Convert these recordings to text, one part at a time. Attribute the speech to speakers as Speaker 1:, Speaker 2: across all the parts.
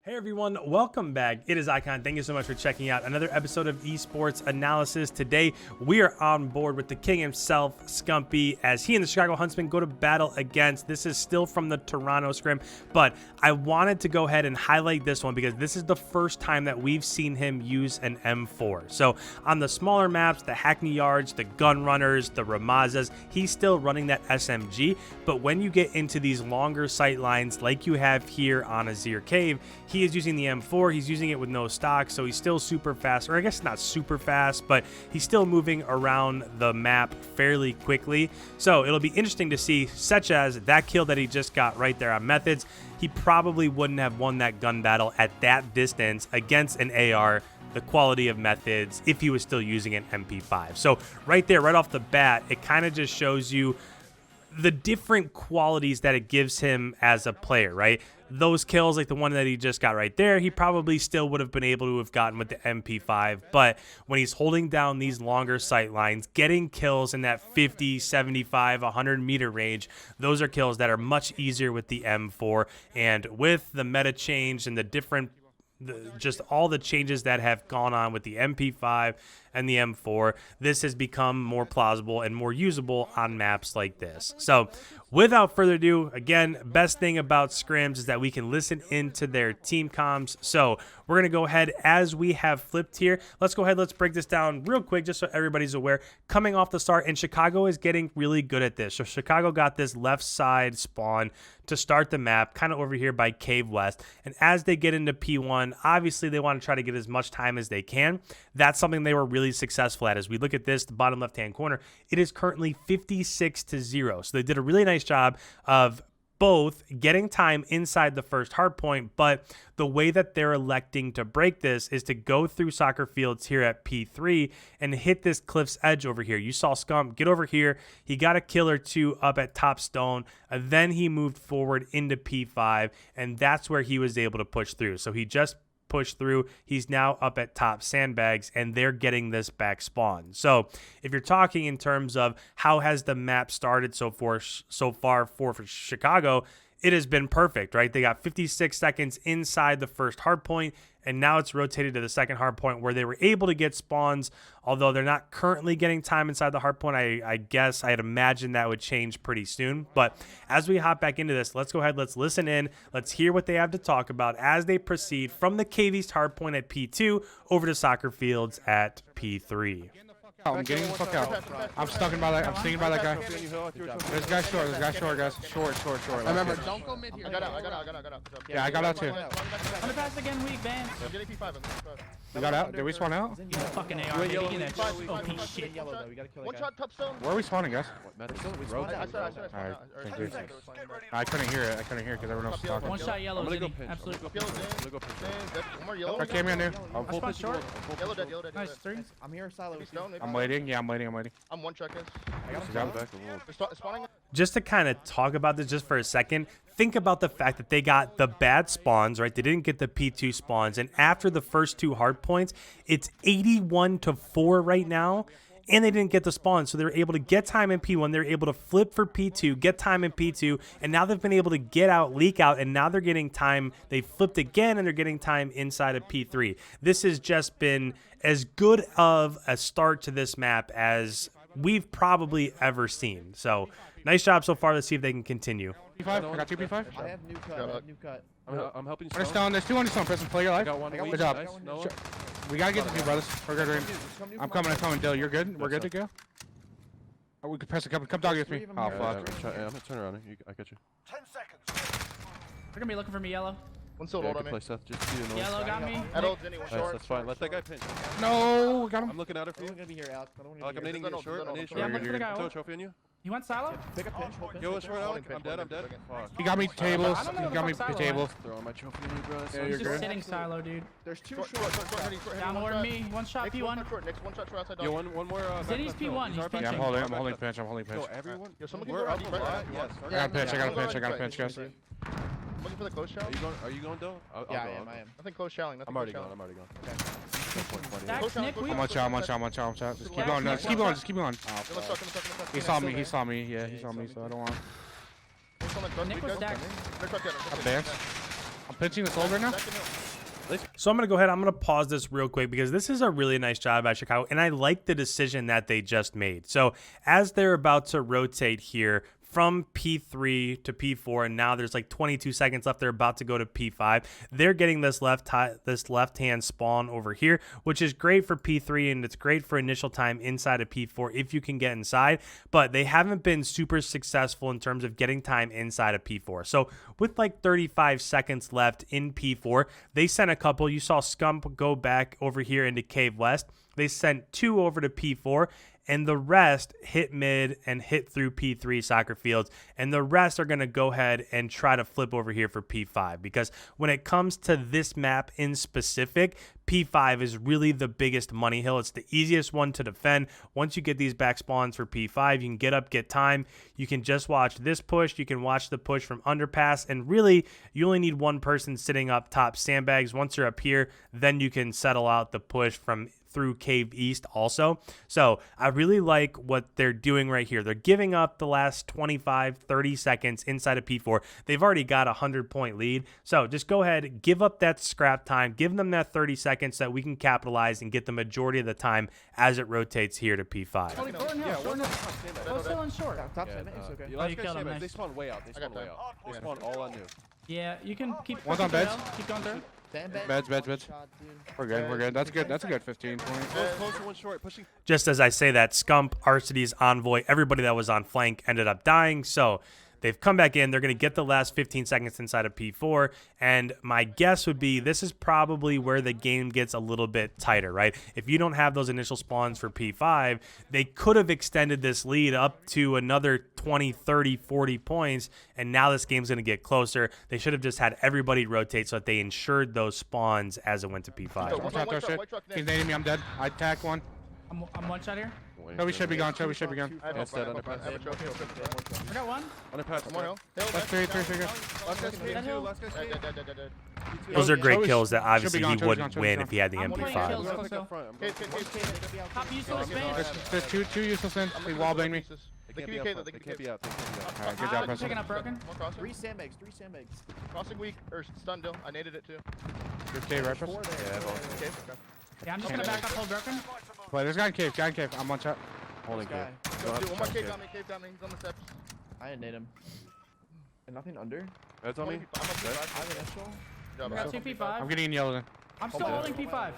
Speaker 1: Hey everyone, welcome back. It is Icon. Thank you so much for checking out another episode of Esports Analysis. Today, we are on board with the king himself, Scumpy, as he and the Chicago Huntsmen go to battle against. This is still from the Toronto Scrim, but I wanted to go ahead and highlight this one because this is the first time that we've seen him use an M4. So on the smaller maps, the Hackney Yards, the Gun Runners, the Ramazas, he's still running that SMG, but when you get into these longer sight lines like you have here on Azhir Cave, he is using the M4. He's using it with no stock, so he's still super fast, or I guess not super fast, but he's still moving around the map fairly quickly. So it'll be interesting to see, such as that kill that he just got right there on Methods. He probably wouldn't have won that gun battle at that distance against an AR, the quality of Methods, if he was still using an MP5. So right there, right off the bat, it kind of just shows you the different qualities that it gives him as a player, right? Those kills, like the one that he just got right there, he probably still would have been able to have gotten with the MP5. But when he's holding down these longer sight lines, getting kills in that 50, 75, 100 meter range, those are kills that are much easier with the M4. And with the meta change and the different just all the changes that have gone on with the MP5 and the M4, this has become more plausible and more usable on maps like this. So without further ado, again, best thing about scrims is that we can listen into their team comms. So we're going to go ahead as we have flipped here. Let's go ahead. Let's break this down real quick just so everybody's aware. Coming off the start, and Chicago is getting really good at this. So Chicago got this left side spawn to start the map, kind of over here by Cave West. And as they get into P1, obviously they want to try to get as much time as they can. That's something they were really successful at. As we look at this, the bottom left-hand corner, it is currently 56-0. So they did a really nice job of both getting time inside the first hard point, but the way that they're electing to break this is to go through soccer fields here at P3 and hit this cliff's edge over here. You saw Scump get over here. He got a kill or two up at top stone, and then he moved forward into P5, and that's where he was able to push through. So he just push through. He's now up at top sandbags, and they're getting this back spawn. So if you're talking in terms of how has the map started so far for Chicago, it has been perfect, right? They got 56 seconds inside the first hard point, and now it's rotated to the second hard point where they were able to get spawns, although they're not currently getting time inside the hard point. I guess I'd imagine that would change pretty soon. But as we hop back into this, let's go ahead, let's listen in, let's hear what they have to talk about as they proceed from the Cave East hard point at P2 over to soccer fields at P3.
Speaker 2: I'm getting the fuck out. I'm stuck by that. I'm sticking by that guy. There's guy short. There's guy short, guys. Short.
Speaker 3: I remember. Don't go mid here. I got out.
Speaker 2: Yeah, I got out too.
Speaker 4: I'm gonna pass again, weak Vance.
Speaker 3: I'm getting P5.
Speaker 2: We got out? Did we spawn out?
Speaker 4: You fucking AR, baby. Get that OP shit.
Speaker 3: One shot, touchstone.
Speaker 2: Where are we spawning, guys?
Speaker 3: Alright,
Speaker 2: thank you. I couldn't hear it. Because everyone else was talking.
Speaker 4: One shot yellow, Zinni. Absolutely.
Speaker 3: One more yellow.
Speaker 2: I came in there.
Speaker 4: I spawned short.
Speaker 3: Yellow dead.
Speaker 4: Nice, three.
Speaker 5: I'm here, Silo.
Speaker 2: I'm waiting. Yeah, I'm waiting.
Speaker 3: I'm one check in. Spawning.
Speaker 1: Just to kind of talk about this just for a second, think about the fact that they got the bad spawns, right? They didn't get the P2 spawns. And after the first two hard points, it's 81-4 right now. And they didn't get the spawn. So they were able to get time in P1. They were able to flip for P2, get time in P2. And now they've been able to get out, leak out. And now they're getting time. They flipped again and they're getting time inside of P3. This has just been as good of a start to this map as we've probably ever seen. So nice job so far. Let's see if they can continue.
Speaker 2: P5? I got two P5.
Speaker 5: I have new cut.
Speaker 6: I'm helping you.
Speaker 2: There's stone. There's two on stone. Press and play your life. Good job.
Speaker 6: Nice. No.
Speaker 2: We gotta get the two brothers. We're good. I'm coming. Dill. You're good? We're good to go? Oh, we can press it. Come dog with me. Oh, fuck.
Speaker 6: I'm gonna turn around. I got you.
Speaker 5: 10 seconds.
Speaker 4: They're gonna be looking for me, yellow.
Speaker 3: One still hold on me.
Speaker 6: Play, Seth. Just so you know.
Speaker 4: Yellow got me.
Speaker 3: Adult, Jenny, one
Speaker 6: Nice,
Speaker 3: short.
Speaker 6: that's fine. Let that guy pinch.
Speaker 2: No, got him.
Speaker 6: I'm looking at it for
Speaker 5: I'm
Speaker 6: you.
Speaker 5: gonna be here, Alex. I don't want to
Speaker 6: Like, I'm
Speaker 5: be
Speaker 6: needing
Speaker 5: here.
Speaker 6: you short. I need
Speaker 4: Yeah, I'm
Speaker 6: short.
Speaker 4: looking for the guy.
Speaker 6: Throw a trophy on you.
Speaker 4: You want silo?
Speaker 5: Pick a pinch. Hold
Speaker 6: Yo,
Speaker 5: pinch.
Speaker 6: what's short, Alec? I'm dead. Fuck.
Speaker 2: He got me tables.
Speaker 4: I don't know
Speaker 2: He
Speaker 4: what
Speaker 2: got
Speaker 4: the
Speaker 2: me
Speaker 4: fuck silo
Speaker 2: tables.
Speaker 6: Throwing my trophy on you, bro.
Speaker 2: Yeah,
Speaker 4: He's
Speaker 2: you're
Speaker 4: just
Speaker 2: good.
Speaker 4: sitting silo, dude.
Speaker 5: There's two
Speaker 3: Short,
Speaker 5: short.
Speaker 4: Down over me. One shot,
Speaker 3: Next
Speaker 4: P1.
Speaker 3: one short. Next one shot short outside dog.
Speaker 6: Yo, one more.
Speaker 4: Zinni's P1. He's
Speaker 2: Yeah,
Speaker 4: pinching.
Speaker 2: I'm holding pinch. I'm holding pinch.
Speaker 6: Yo, everyone.
Speaker 3: Yo, someone can
Speaker 6: We're
Speaker 3: go
Speaker 6: up
Speaker 3: around
Speaker 6: a
Speaker 3: deep
Speaker 6: lot.
Speaker 3: right.
Speaker 6: Yes.
Speaker 2: I got a pinch, guys.
Speaker 3: I'm looking for the close challenge.
Speaker 6: Are you going, Dill?
Speaker 5: Yeah, I am.
Speaker 3: I think close challenge.
Speaker 6: I'm already gone.
Speaker 4: Stacks, Nick, we
Speaker 2: I'm on shot. Just keep going. No, just keep going. Oh, fuck. He saw me. Yeah, so I don't want.
Speaker 4: Nick was stacked.
Speaker 2: I'm Pinching the soul right now.
Speaker 1: So I'm going to go ahead. I'm going to pause this real quick because this is a really nice job by Chicago, and I like the decision that they just made. So as they're about to rotate here from P3 to P4, and now there's like 22 seconds left. They're about to go to P5. They're getting this left-hand spawn over here, which is great for P3, and it's great for initial time inside of P4 if you can get inside, but they haven't been super successful in terms of getting time inside of P4. So with like 35 seconds left in P4, they sent a couple. You saw Scump go back over here into Cave West. They sent 2 over to P4, and the rest hit mid and hit through P3 soccer fields, and the rest are going to go ahead and try to flip over here for P5, because when it comes to this map in specific, P5 is really the biggest money hill. It's the easiest one to defend. Once you get these back spawns for P5, you can get up, get time. You can just watch this push. You can watch the push from underpass, and really, you only need one person sitting up top sandbags. Once you're up here, then you can settle out the push from through Cave East also. So I really like what they're doing right here. They're giving up the last 25, 30 seconds inside of P4. They've already got a 100-point lead. So just go ahead, give up that scrap time, give them that 30 seconds so that we can capitalize and get the majority of the time as it rotates here to P5.
Speaker 4: Oh, short and hill, short and hill. Go still and short.
Speaker 5: Top sandbag, it's okay.
Speaker 4: Oh, you killed him, nice.
Speaker 6: They spawn way out. They spawn way out. They spawn all on new.
Speaker 4: Yeah, you can keep
Speaker 2: One's on
Speaker 4: pushing
Speaker 2: beds.
Speaker 4: through, Keep going through.
Speaker 5: Sandbag.
Speaker 2: Beds.
Speaker 5: Shot, dude.
Speaker 2: We're good. We're good. That's good. That's a good 15, 20.
Speaker 6: Closer, one short. Pushing.
Speaker 1: Just as I say that, Scump, Arcides, Envoy, everybody that was on flank ended up dying. So they've come back in. They're going to get the last 15 seconds inside of P4. And my guess would be this is probably where the game gets a little bit tighter, right? If you don't have those initial spawns for P5, they could have extended this lead up to another 20, 30, 40 points. And now this game's going to get closer. They should have just had everybody rotate so that they ensured those spawns as it went to P5.
Speaker 2: Watch out, throw shit. He's nading me. I'm dead. I tagged one.
Speaker 4: I'm one shot here.
Speaker 2: Toby should be gone. Toby should be gone.
Speaker 6: That's dead underpass.
Speaker 4: I got one.
Speaker 6: Underpass.
Speaker 3: One more hill.
Speaker 2: That's three good.
Speaker 6: Last guy's cave
Speaker 4: That
Speaker 6: too.
Speaker 4: hill.
Speaker 6: Last guy's
Speaker 3: Dead,
Speaker 6: cave.
Speaker 3: dead, dead, dead, dead.
Speaker 1: Those are great
Speaker 2: Toby's-
Speaker 1: kills that obviously
Speaker 2: gone,
Speaker 1: he
Speaker 2: Toby's
Speaker 1: wouldn't
Speaker 2: gone,
Speaker 1: win
Speaker 2: Toby's
Speaker 1: if he had the
Speaker 4: I'm playing
Speaker 1: MP5.
Speaker 4: kills.
Speaker 6: I'm gonna pick up front. I'm going
Speaker 3: Cave,
Speaker 4: Top useless
Speaker 3: Yeah,
Speaker 4: space.
Speaker 2: There's two useless in. He wall banged me.
Speaker 6: They
Speaker 3: They
Speaker 6: can't
Speaker 3: can
Speaker 6: be
Speaker 3: be
Speaker 6: out
Speaker 3: K,
Speaker 6: front.
Speaker 3: they
Speaker 6: They
Speaker 3: can
Speaker 6: can't
Speaker 3: be
Speaker 6: be out. They can't be out.
Speaker 2: All right, good job,
Speaker 4: Picking
Speaker 2: Preston.
Speaker 4: up broken.
Speaker 3: One crossing.
Speaker 5: Three sandbags.
Speaker 3: Crossing weak, or stunned Dill. I naded it too.
Speaker 2: Good K, right, Preston?
Speaker 6: Yeah, I've also-
Speaker 3: Okay.
Speaker 4: Yeah, I'm just gonna back up, hold broken.
Speaker 2: Wait, there's a guy in cave. I'm one shot.
Speaker 6: Holding
Speaker 5: Guy.
Speaker 6: cave.
Speaker 3: Dude, one more cave down me, He's on the steps.
Speaker 5: I didn't nade him. And nothing under.
Speaker 6: That's on me.
Speaker 3: I'm on P5.
Speaker 5: I have initial.
Speaker 3: Good job,
Speaker 4: I got
Speaker 3: bro.
Speaker 4: 2 P5.
Speaker 2: I'm getting in yellow then.
Speaker 4: I'm still holding P5.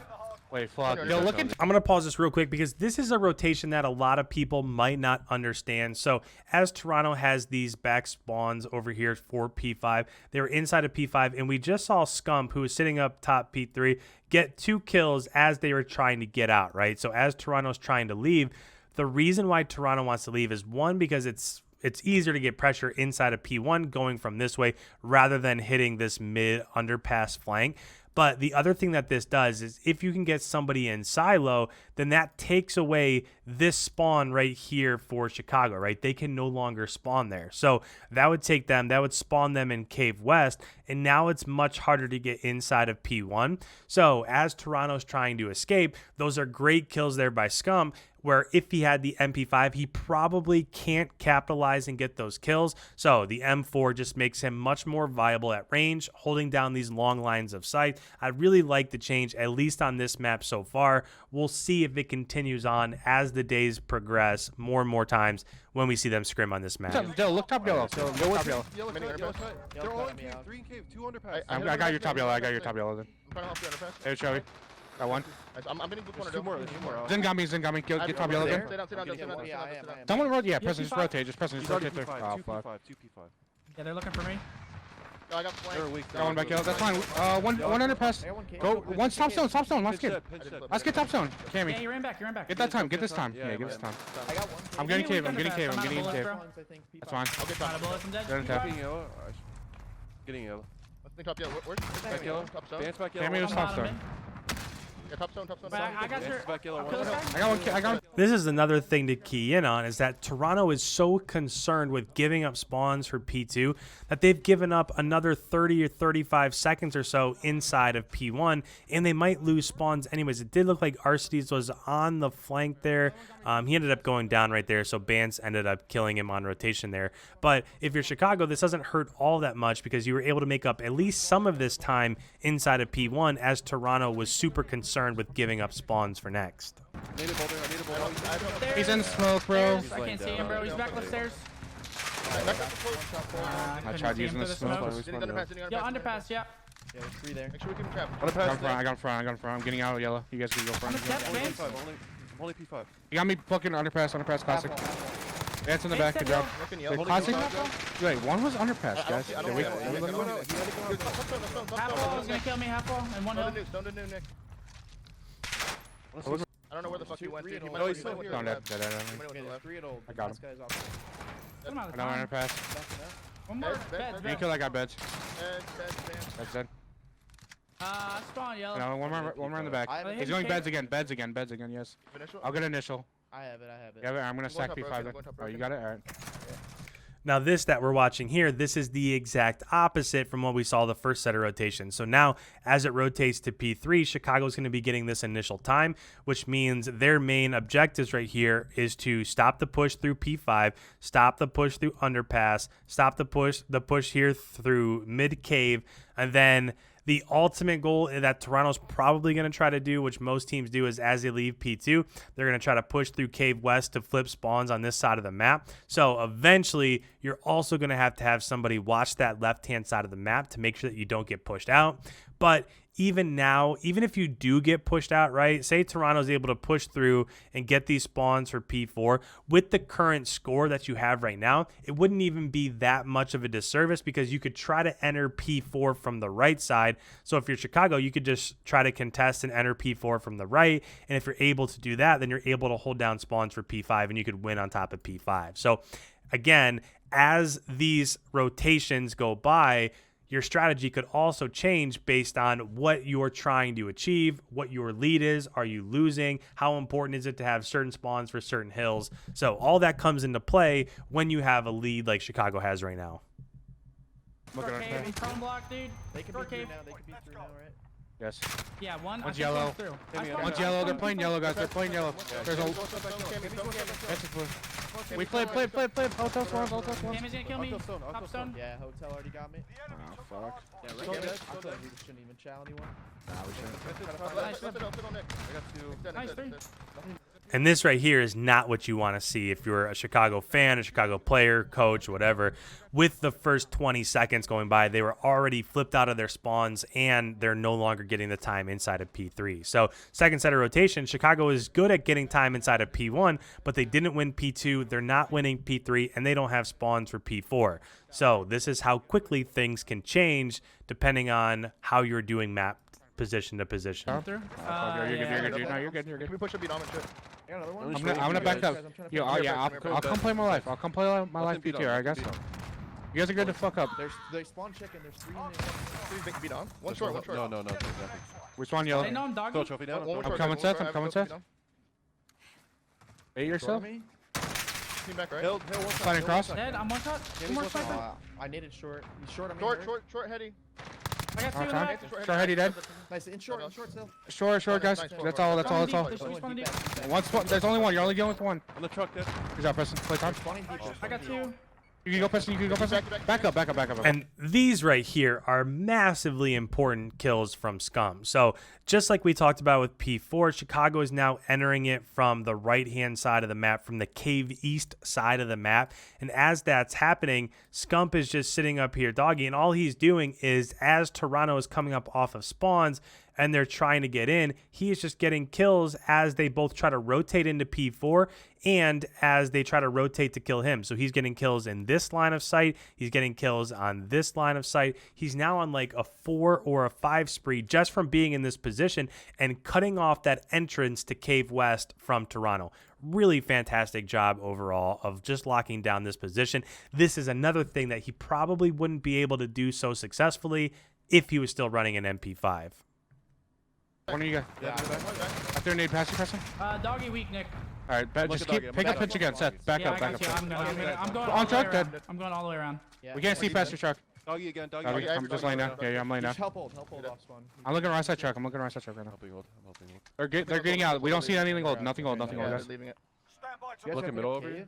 Speaker 2: Wait, flood.
Speaker 3: Okay,
Speaker 2: Yo,
Speaker 3: okay.
Speaker 2: look at.
Speaker 1: I'm going to pause this real quick because this is a rotation that a lot of people might not understand. So as Toronto has these back spawns over here for P5, they were inside of P5, and we just saw Scump, who was sitting up top P3, get 2 kills as they were trying to get out, right? So as Toronto's trying to leave, the reason why Toronto wants to leave is, one, because it's easier to get pressure inside of P1 going from this way rather than hitting this mid underpass flank. But the other thing that this does is if you can get somebody in silo, then that takes away this spawn right here for Chicago, right? They can no longer spawn there. So that would take them, that would spawn them in Cave West, and now it's much harder to get inside of P1. So as Toronto's trying to escape, those are great kills there by Scum, where if he had the MP5, he probably can't capitalize and get those kills. So the M4 just makes him much more viable at range, holding down these long lines of sight. I really like the change, at least on this map so far. We'll see if it continues on as the days progress more and more times when we see them scrim on this map.
Speaker 2: Dill, look top yellow. Dill, look top yellow.
Speaker 6: Yellow
Speaker 3: Mini
Speaker 6: cut, yellow
Speaker 3: underpass.
Speaker 6: cut. They're
Speaker 5: Yellow
Speaker 6: all
Speaker 5: cut
Speaker 6: in
Speaker 5: me
Speaker 6: cave.
Speaker 5: out.
Speaker 6: 3 in cave. 2 underpass.
Speaker 2: I got your top yellow. I got your top yellow then.
Speaker 3: I'm trying to help you underpass.
Speaker 2: Hey, Shelby. Got one.
Speaker 3: I'm getting blue corner.
Speaker 6: There's 2 more. There's 2 more.
Speaker 2: Zen got me. Get top yellow
Speaker 3: Stay
Speaker 2: there.
Speaker 3: down, stay down,
Speaker 5: Yeah,
Speaker 3: stay down,
Speaker 5: yeah, I am.
Speaker 2: Someone rotate. Yeah,
Speaker 4: You
Speaker 2: Preston,
Speaker 4: have
Speaker 2: just
Speaker 4: P5?
Speaker 2: rotate. Just Preston,
Speaker 6: He's
Speaker 2: just
Speaker 6: already
Speaker 2: rotate there.
Speaker 6: P5.
Speaker 2: Oh,
Speaker 6: 2
Speaker 2: fuck.
Speaker 6: P5. 2 P5.
Speaker 4: Yeah, they're looking for me.
Speaker 3: No, I got flank.
Speaker 6: They're weak.
Speaker 2: Got one back yellow. That's fine. One underpass.
Speaker 5: I got one cave.
Speaker 2: Go. One top zone. Top zone. Let's
Speaker 6: Pinch
Speaker 2: get.
Speaker 6: dead. Pinch dead.
Speaker 2: Let's get top zone.
Speaker 4: Yeah,
Speaker 2: Cammy.
Speaker 4: you ran back.
Speaker 2: Get that time. Get this time.
Speaker 6: Yeah,
Speaker 2: Yeah, get this
Speaker 6: man.
Speaker 2: time.
Speaker 5: I got one cave.
Speaker 2: I'm getting
Speaker 4: Give me a
Speaker 2: cave. I'm
Speaker 4: weak
Speaker 2: getting cave. I'm
Speaker 4: underpass.
Speaker 2: getting
Speaker 4: I'm out of
Speaker 2: cave.
Speaker 4: bullets,
Speaker 5: Ones, I think.
Speaker 2: That's fine.
Speaker 3: I'll get
Speaker 4: Out
Speaker 3: top.
Speaker 4: of bullets, I'm dead.
Speaker 2: Good
Speaker 4: P5.
Speaker 6: Getting yellow. Getting yellow.
Speaker 3: Let's think top, yeah. Where's
Speaker 6: Back yellow.
Speaker 3: top zone?
Speaker 6: Dance back yellow.
Speaker 2: Cammy was
Speaker 4: I'm
Speaker 2: top
Speaker 4: bottom
Speaker 2: zone.
Speaker 4: mid.
Speaker 3: Yeah, top zone.
Speaker 4: Wait, I got your.
Speaker 6: Back yellow.
Speaker 4: I'll kill this guy.
Speaker 2: I got one. I got one.
Speaker 1: This is another thing to key in on is that Toronto is so concerned with giving up spawns for P2 that they've given up another 30 or 35 seconds or so inside of P1, and they might lose spawns anyways. It did look like Arcides was on the flank there. He ended up going down right there, so Bance ended up killing him on rotation there. But if you're Chicago, this doesn't hurt all that much because you were able to make up at least some of this time inside of P1 as Toronto was super concerned with giving up spawns for next.
Speaker 6: I need a boulder. I need a boulder.
Speaker 2: He's in smoke, bro.
Speaker 4: Stairs. I can't see him, bro. He's back left stairs.
Speaker 2: I
Speaker 4: Couldn't
Speaker 2: tried
Speaker 4: see him
Speaker 2: using the
Speaker 4: through
Speaker 2: smoke.
Speaker 3: Sitting underpass. Sitting
Speaker 4: Yo,
Speaker 3: underpass.
Speaker 4: underpass, yeah.
Speaker 5: Yeah, there's 3 there.
Speaker 3: Make sure we keep him trapped.
Speaker 2: I got him front. I got him front. I got him front. I'm getting out of yellow. You guys can go front.
Speaker 4: Step,
Speaker 6: Only
Speaker 4: Vince.
Speaker 6: P5. Only P5.
Speaker 2: You got me fucking underpass classic. That's in the back. Good job.
Speaker 3: Looking
Speaker 2: Wait,
Speaker 3: yellow.
Speaker 2: classic? Wait, one was underpass,
Speaker 3: I don't
Speaker 2: guys.
Speaker 3: see. I
Speaker 2: Did
Speaker 3: don't
Speaker 2: we?
Speaker 3: know. He had to go. Dude, top zone, top zone, top
Speaker 4: Half
Speaker 3: zone.
Speaker 4: wall is gonna kill me, half wall, and one
Speaker 3: Stone
Speaker 4: hill.
Speaker 3: to new. Stone to new, Nick. I don't know where the fuck he went, dude. He
Speaker 5: No,
Speaker 3: might
Speaker 6: he's
Speaker 3: have
Speaker 6: still
Speaker 3: went
Speaker 6: here.
Speaker 3: to the
Speaker 2: Down,
Speaker 3: left.
Speaker 2: dead.
Speaker 3: He might have went to
Speaker 5: Okay,
Speaker 3: the
Speaker 5: there's
Speaker 3: left.
Speaker 5: 3 at old.
Speaker 2: I got
Speaker 5: Last guy's off.
Speaker 4: Come on,
Speaker 2: Another underpass.
Speaker 5: Backing up.
Speaker 4: one more.
Speaker 3: Beds,
Speaker 4: Beds,
Speaker 3: beds,
Speaker 2: You
Speaker 4: beds.
Speaker 2: kill that guy, beds.
Speaker 3: Beds,
Speaker 2: That's dead.
Speaker 4: Spawn yellow.
Speaker 2: No, one more in the back.
Speaker 5: I have
Speaker 2: He's going beds again, beds again, yes.
Speaker 3: Initial.
Speaker 2: I'll get initial.
Speaker 5: I have it.
Speaker 2: Yeah, I'm gonna stack
Speaker 3: top
Speaker 2: P5
Speaker 3: broken,
Speaker 2: then.
Speaker 3: going top
Speaker 2: Oh, you
Speaker 3: broken.
Speaker 2: got it? Alright.
Speaker 1: Now this that we're watching here, this is the exact opposite from what we saw the first set of rotations. So now as it rotates to P3, Chicago's going to be getting this initial time, which means their main objectives right here is to stop the push through P5, stop the push through underpass, stop the push here through mid cave, and then the ultimate goal that Toronto's probably going to try to do, which most teams do, is as they leave P2, they're going to try to push through Cave West to flip spawns on this side of the map. So eventually, you're also going to have somebody watch that left-hand side of the map to make sure that you don't get pushed out. But even now, even if you do get pushed out, right, say Toronto's able to push through and get these spawns for P4, with the current score that you have right now, it wouldn't even be that much of a disservice because you could try to enter P4 from the right side. So if you're Chicago, you could just try to contest and enter P4 from the right. And if you're able to do that, then you're able to hold down spawns for P5 and you could win on top of P5. So again, as these rotations go by, your strategy could also change based on what you're trying to achieve, what your lead is. Are you losing? How important is it to have certain spawns for certain hills? So all that comes into play when you have a lead like Chicago has right now.
Speaker 2: Look at
Speaker 4: Short cave,
Speaker 2: underpass.
Speaker 4: he's prone block, dude.
Speaker 5: They can be
Speaker 4: Short
Speaker 5: through
Speaker 4: cave.
Speaker 5: now. They can be through now, right?
Speaker 2: Yes.
Speaker 4: Yeah, one. I
Speaker 2: One's
Speaker 4: think
Speaker 2: yellow.
Speaker 4: one's through.
Speaker 2: One's yellow. They're playing yellow, guys. They're playing yellow. There's a. That's a flip. We flip. Hotel swarm.
Speaker 4: Tammy's gonna kill me.
Speaker 6: I'll kill stone, I'll
Speaker 4: Top
Speaker 6: kill
Speaker 4: stone.
Speaker 5: Yeah, hotel already got me.
Speaker 2: Oh, fuck.
Speaker 5: Yeah,
Speaker 3: Stone
Speaker 5: right.
Speaker 3: dead,
Speaker 5: I
Speaker 3: stone
Speaker 5: feel like
Speaker 3: dead.
Speaker 5: we shouldn't even chow anyone.
Speaker 2: Nah, we shouldn't.
Speaker 4: Nice.
Speaker 6: I got 2.
Speaker 4: Nice, three.
Speaker 1: And this right here is not what you want to see if you're a Chicago fan, a Chicago player, coach, whatever. With the first 20 seconds going by, they were already flipped out of their spawns and they're no longer getting the time inside of P3. So second set of rotation, Chicago is good at getting time inside of P1, but they didn't win P2. They're not winning P3 and they don't have spawns for P4. So this is how quickly things can change depending on how you're doing map position to position.
Speaker 4: Through.
Speaker 2: You're good. No, you're good.
Speaker 3: Can we push a beat on it?
Speaker 5: I got another one.
Speaker 2: I'm gonna back up. Yo, I'll come play my life. I'll come play my life
Speaker 6: beat
Speaker 2: P2, I guess. You guys are good to fuck up.
Speaker 5: They spawn chicken. There's 3 in there.
Speaker 3: Please make a beat on. One short, one short.
Speaker 6: No, nothing.
Speaker 2: We spawn yellow.
Speaker 4: They know I'm
Speaker 6: Throw a
Speaker 4: doggy.
Speaker 6: trophy down.
Speaker 3: One more
Speaker 2: I'm
Speaker 3: short,
Speaker 2: coming,
Speaker 3: one
Speaker 2: Seth.
Speaker 3: short.
Speaker 2: I'm coming,
Speaker 3: I have a
Speaker 2: Seth.
Speaker 3: beat on.
Speaker 2: Bait yourself.
Speaker 5: Me?
Speaker 3: Team back, right?
Speaker 6: Hill, one
Speaker 2: Sliding across.
Speaker 4: Dead. I'm one shot. Two more sniper.
Speaker 5: I needed short. He's short. I'm
Speaker 3: Short, heady.
Speaker 4: I got two in the
Speaker 2: Okay.
Speaker 4: back.
Speaker 2: Short heady dead.
Speaker 5: Nice. In short still.
Speaker 2: Short, guys.
Speaker 3: Nice,
Speaker 2: That's all.
Speaker 4: Spawning
Speaker 2: That's all.
Speaker 4: deep. There's one deep.
Speaker 2: One spot. There's only one. You're only dealing with one.
Speaker 6: on the truck there.
Speaker 2: He's out, Preston. Play time.
Speaker 5: Spawning deep.
Speaker 4: I got two.
Speaker 2: You can go, Preston. Back up.
Speaker 1: And these right here are massively important kills from Scum. So just like we talked about with P4, Chicago is now entering it from the right-hand side of the map, from the Cave East side of the map. And as that's happening, Scump is just sitting up here doggy. And all he's doing is, as Toronto is coming up off of spawns and they're trying to get in, he is just getting kills as they both try to rotate into P4 and as they try to rotate to kill him. So he's getting kills in this line of sight. He's getting kills on this line of sight. He's now on like a 4 or a 5 spree just from being in this position and cutting off that entrance to Cave West from Toronto. Really fantastic job overall of just locking down this position. This is another thing that he probably wouldn't be able to do so successfully if he was still running an MP5.
Speaker 2: One of you guys.
Speaker 3: Yeah.
Speaker 2: After a nade pass, you pressing?
Speaker 4: Doggy weak, Nick.
Speaker 2: All right,
Speaker 6: Look
Speaker 2: just
Speaker 6: at doggy,
Speaker 2: keep
Speaker 6: I'm
Speaker 2: pick up
Speaker 6: looking
Speaker 2: pitch
Speaker 6: at
Speaker 2: again.
Speaker 6: doggy.
Speaker 2: Seth, back
Speaker 4: Yeah,
Speaker 2: up,
Speaker 4: I
Speaker 2: back
Speaker 4: got you.
Speaker 2: up.
Speaker 4: I'm going
Speaker 2: On
Speaker 4: all the way
Speaker 2: truck,
Speaker 4: around.
Speaker 2: dead.
Speaker 4: I'm going all the way around.
Speaker 5: Yeah.
Speaker 2: We can't see past your truck.
Speaker 6: Doggy again, doggy.
Speaker 2: Doggy, I'm just laying down. Yeah, I'm laying down.
Speaker 5: Just help hold off spawn.
Speaker 2: I'm looking around that truck. I'm looking around that truck right now.
Speaker 6: Helping hold. I'm helping hold.
Speaker 2: They're getting out. We don't see anything gold. Nothing gold. Nothing
Speaker 6: Yeah,
Speaker 2: gold,
Speaker 6: they're
Speaker 2: guys.
Speaker 6: leaving it.
Speaker 5: You guys
Speaker 6: Look
Speaker 5: have
Speaker 6: at middle
Speaker 5: a
Speaker 6: over
Speaker 5: cave?
Speaker 6: here.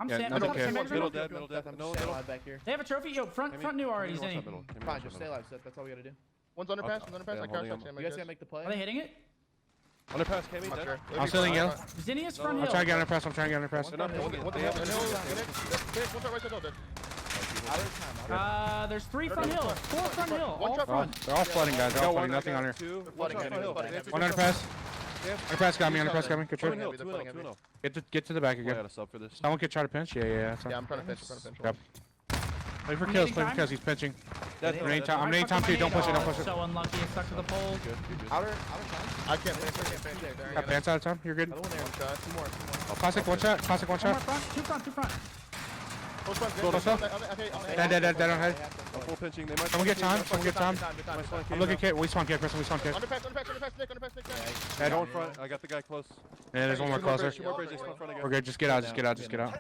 Speaker 4: I'm
Speaker 2: Yeah,
Speaker 4: standing.
Speaker 2: nothing
Speaker 4: I'm
Speaker 2: care.
Speaker 4: standing.
Speaker 6: Middle dead, middle dead.
Speaker 5: I'm
Speaker 6: No,
Speaker 5: staying
Speaker 6: middle.
Speaker 5: alive back here.
Speaker 4: They have a trophy. Yo, front new already,
Speaker 6: Watch that
Speaker 4: Zinni.
Speaker 6: middle. Give me
Speaker 5: Fine,
Speaker 6: watch
Speaker 5: just
Speaker 6: that
Speaker 5: stay
Speaker 6: middle.
Speaker 5: alive, Seth. That's all we gotta do.
Speaker 6: One's underpass, one's underpass. Yeah, I I'm crouched holding
Speaker 5: You
Speaker 6: up.
Speaker 5: guys gotta make the play.
Speaker 4: Are they hitting it?
Speaker 6: Underpass, came in,
Speaker 3: Not
Speaker 6: dead.
Speaker 3: sure.
Speaker 2: I'm still in yellow.
Speaker 4: Zinni is front
Speaker 2: I'm
Speaker 4: hill.
Speaker 2: trying to get under press. I'm trying to get under press.
Speaker 6: They're not
Speaker 5: One
Speaker 6: hitting it.
Speaker 5: down,
Speaker 6: They have
Speaker 5: one
Speaker 6: no
Speaker 5: down.
Speaker 6: One shot right side, dead.
Speaker 5: Out of time.
Speaker 4: There's 3 front hill. 4 front hill.
Speaker 6: One
Speaker 4: All
Speaker 6: shot
Speaker 4: front.
Speaker 2: They're all flooding, guys. They're all flooding.
Speaker 6: I
Speaker 2: Nothing
Speaker 6: got
Speaker 2: under.
Speaker 6: two. One
Speaker 5: Flooding,
Speaker 6: shot
Speaker 5: heavy,
Speaker 6: front hill.
Speaker 5: flooding,
Speaker 6: Heavy.
Speaker 2: One under press. Under press got me. Under press got me. Good
Speaker 6: Two
Speaker 2: try.
Speaker 6: and hill, two and hill, two and hill.
Speaker 2: Get to the back
Speaker 6: I
Speaker 2: again.
Speaker 6: got a sub for this.
Speaker 2: Someone could try to pinch. Yeah. That's
Speaker 3: Yeah,
Speaker 2: fine.
Speaker 3: I'm trying to pinch.
Speaker 2: Yep. Play for
Speaker 4: I'm
Speaker 2: kills.
Speaker 4: getting
Speaker 2: Play for
Speaker 4: time.
Speaker 2: kills. He's pinching.
Speaker 6: Dead.
Speaker 2: I'm name time too. Don't push it. Don't push it.
Speaker 4: So unlucky. It's stuck to the pole.
Speaker 6: Good, good, good.
Speaker 5: Outer time.
Speaker 3: I can't finish. There.
Speaker 2: Got pants out of time. You're good.
Speaker 5: Another one there.
Speaker 3: One shot.
Speaker 5: Two more.
Speaker 2: Classic one shot. Classic one
Speaker 4: One more
Speaker 2: shot.
Speaker 4: front. Two front.
Speaker 3: Close front,
Speaker 2: Go,
Speaker 3: dead.
Speaker 2: go, Dead on head.
Speaker 6: I'm full pinching. They might.
Speaker 2: Someone get time. Someone get time.
Speaker 6: My spawn came
Speaker 2: I'm looking
Speaker 6: out.
Speaker 2: kid. We spawn kid. We spawn kid.
Speaker 3: Underpass, Nick.
Speaker 2: Dead.
Speaker 6: Go in front. I got the guy close.
Speaker 2: Yeah, there's one more closer.
Speaker 6: Two more bridges. Spawn front again.
Speaker 2: We're good. Just get out. Just get out. Just get out.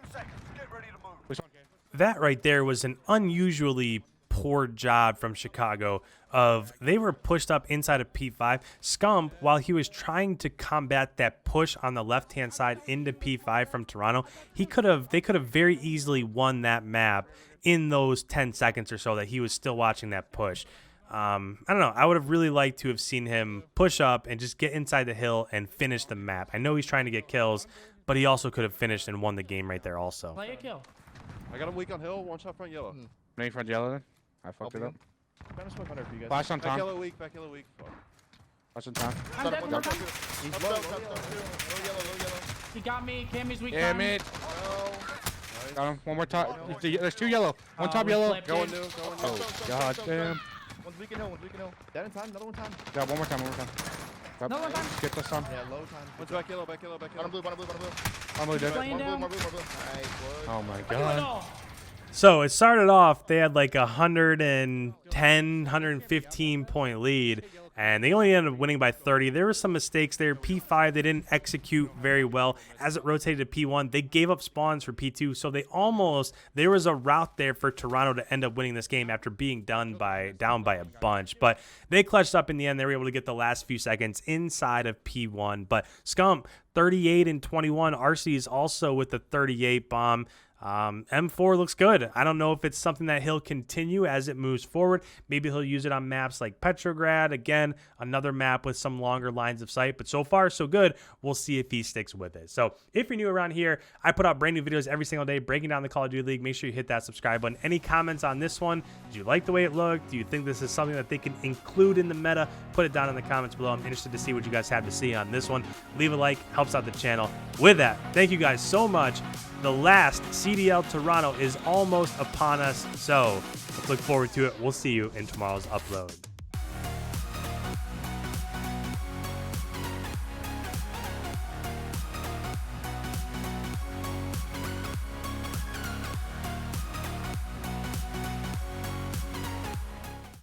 Speaker 2: We spawn kid.
Speaker 1: That right there was an unusually poor job from Chicago of they were pushed up inside of P5. Scump, while he was trying to combat that push on the left-hand side into P5 from Toronto, they could have very easily won that map in those 10 seconds or so that he was still watching that push. I don't know. I would have really liked to have seen him push up and just get inside the hill and finish the map. I know he's trying to get kills, but he also could have finished and won the game right there also.
Speaker 4: Play a kill.
Speaker 6: I got him weak on hill. One shot front yellow.
Speaker 2: Name front yellow then. I fucked it up.
Speaker 5: I'm trying to smoke under for you guys.
Speaker 2: Flash on
Speaker 6: Back
Speaker 2: Tom.
Speaker 6: yellow weak. Back yellow weak. Fuck.
Speaker 2: Flash on Tom.
Speaker 4: I'm dead. One more time.
Speaker 5: He's low, low.
Speaker 4: He got me. Cammy's weak.
Speaker 2: Yeah,
Speaker 4: time.
Speaker 2: mid. Got him. One more top. There's two yellow. One
Speaker 4: Oh,
Speaker 2: top
Speaker 4: we
Speaker 2: yellow.
Speaker 4: flipped
Speaker 6: Going
Speaker 4: it.
Speaker 6: new. Going new.
Speaker 2: Oh, god damn.
Speaker 3: One's weak in hill.
Speaker 5: Dead in time. Another one time.
Speaker 2: Yeah, one more time. Yep.
Speaker 4: Another one time.
Speaker 2: Get this on.
Speaker 5: Yeah, low time.
Speaker 6: One's back yellow. Back yellow. Back yellow.
Speaker 3: Bottom blue.
Speaker 2: I'm really dead.
Speaker 4: Playing down.
Speaker 3: More blue. Nice, boy.
Speaker 2: Oh my
Speaker 4: Look at it
Speaker 2: god.
Speaker 4: all.
Speaker 1: So it started off, they had like 110, 115 point lead, and they only ended up winning by 30. There were some mistakes there. P5, they didn't execute very well. As it rotated to P1, they gave up spawns for P2, so there was a route there for Toronto to end up winning this game after being down by a bunch. But they clutched up in the end. They were able to get the last few seconds inside of P1. But Scump, 38 and 21. RC is also with the 38 bomb. M4 looks good. I don't know if it's something that he'll continue as it moves forward. Maybe he'll use it on maps like Petrograd. Again, another map with some longer lines of sight. But so far, so good. We'll see if he sticks with it. So if you're new around here, I put out brand new videos every single day breaking down the Call of Duty League. Make sure you hit that subscribe button. Any comments on this one? Did you like the way it looked? Do you think this is something that they can include in the meta? Put it down in the comments below. I'm interested to see what you guys have to see on this one. Leave a like. Helps out the channel. With that, thank you guys so much. The last CDL Toronto is almost upon us, so let's look forward to it. We'll see you in tomorrow's upload.